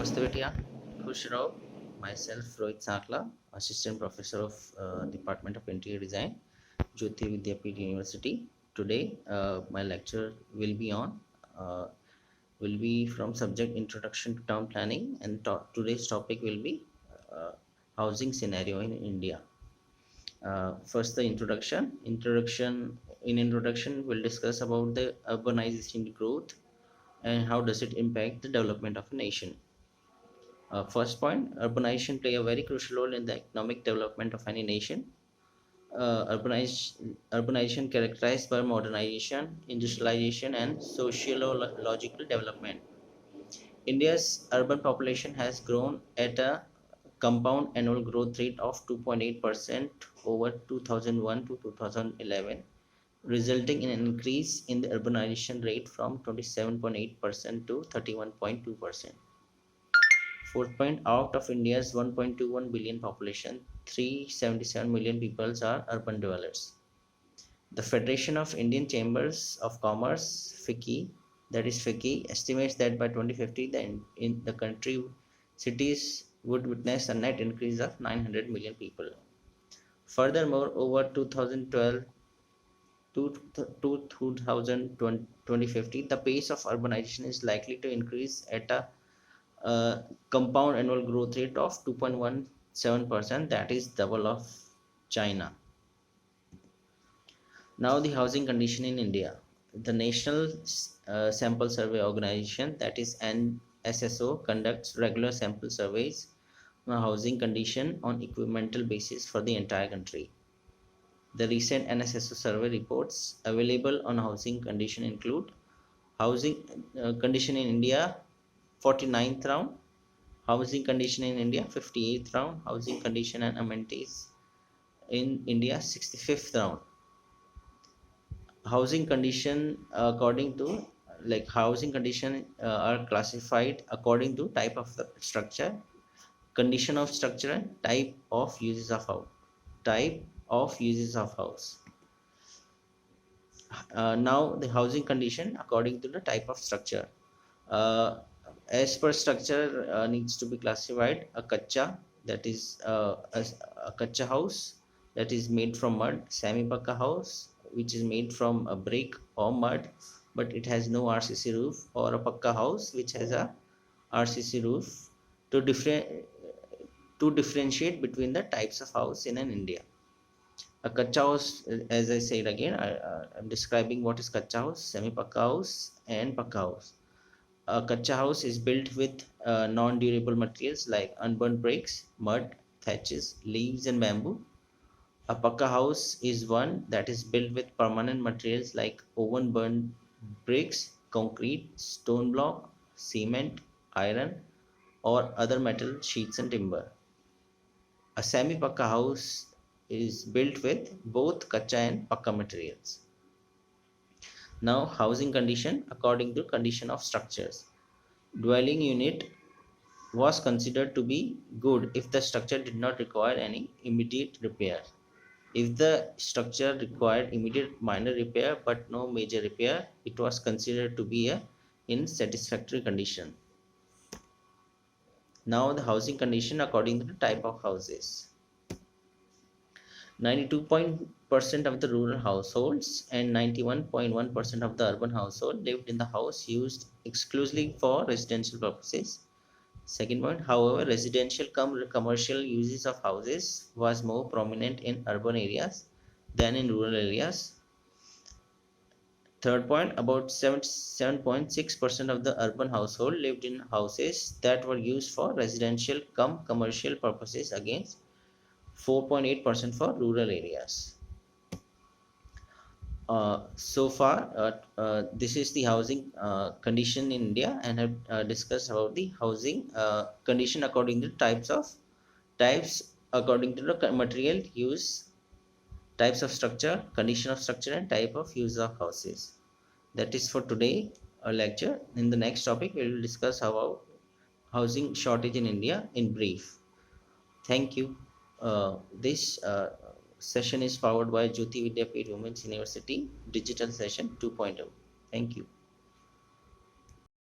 Namaste Betiya, Khush Rao, myself Rohit Sakla, Assistant Professor of Department of Interior Design, Jyoti Vidyapith University. Today, my lecture uh, will be from subject Introduction to Town Planning, and today's topic will be uh, housing scenario in India. First, the introduction. Introduction, we'll discuss about the urbanization growth and how does it impact the development of a nation. First point, urbanization play a very crucial role in the economic development of any nation. Urbanization characterized by modernization, industrialization, and sociological development. India's urban population has grown at a compound annual growth rate of 2.8% over 2001 to 2011, resulting in an increase in the urbanization rate from 27.8% to 31.2%. Fourth point, out of India's 1.21 billion population, 377 million people are urban dwellers. The Federation of Indian Chambers of Commerce, FICCI, that is FICCI, estimates that by 2050, in the country, cities would witness a net increase of 900 million people. Furthermore, over 2012 to 2050, the pace of urbanization is likely to increase at a compound annual growth rate of 2.17%, that is double of China. Now the housing condition in India. The National Sample Survey Organization, that is NSSO, conducts regular sample surveys on housing condition on incremental basis for the entire country. The recent NSSO survey reports available on housing condition include housing condition in India 49th round, housing condition in India 58th round, housing condition and amenities in India 65th round. Housing condition according to housing condition are classified according to type of the structure, condition of structure, and type of uses of house. Now the housing condition according to the type of structure. Uh, as per structure needs to be classified a kacha, that is a kacha house that is made from mud, semi pakka house which is made from a brick or mud but it has no RCC roof, or a pakka house which has a RCC roof, to differentiate between the types of house in an India. A kacha house, as I said again, I'm describing what is kacha house, semi pakka house, and pakka house. A kacha house is built with non-durable materials like unburnt bricks, mud, thatches, leaves, and bamboo. A pakka house is one that is built with permanent materials like oven burned bricks, concrete, stone block, cement, iron, or other metal sheets and timber. A semi pakka house is built with both kacha and pakka materials. Now, housing condition according to condition of structures. Dwelling unit was considered to be good if the structure did not require any immediate repair. If the structure required immediate minor repair but no major repair, it was considered to be in satisfactory condition. Now the housing condition according to the type of houses. 92% of the rural households and 91.1% of the urban household lived in the house used exclusively for residential purposes. Second point, however, residential commercial uses of houses was more prominent in urban areas than in rural areas. Third point, about 77.6% of the urban household lived in houses that were used for residential commercial purposes against 4.8% for rural areas. So far, this is the housing condition in India, and have discussed about the housing condition according to types according to the material use, types of structure, condition of structure, and type of use of houses. That is for today lecture. In the next topic, we will discuss about housing shortage in India in brief. Thank you. This session is powered by Jyoti Vidyapith Women's University Digital Session 2.0. Thank you.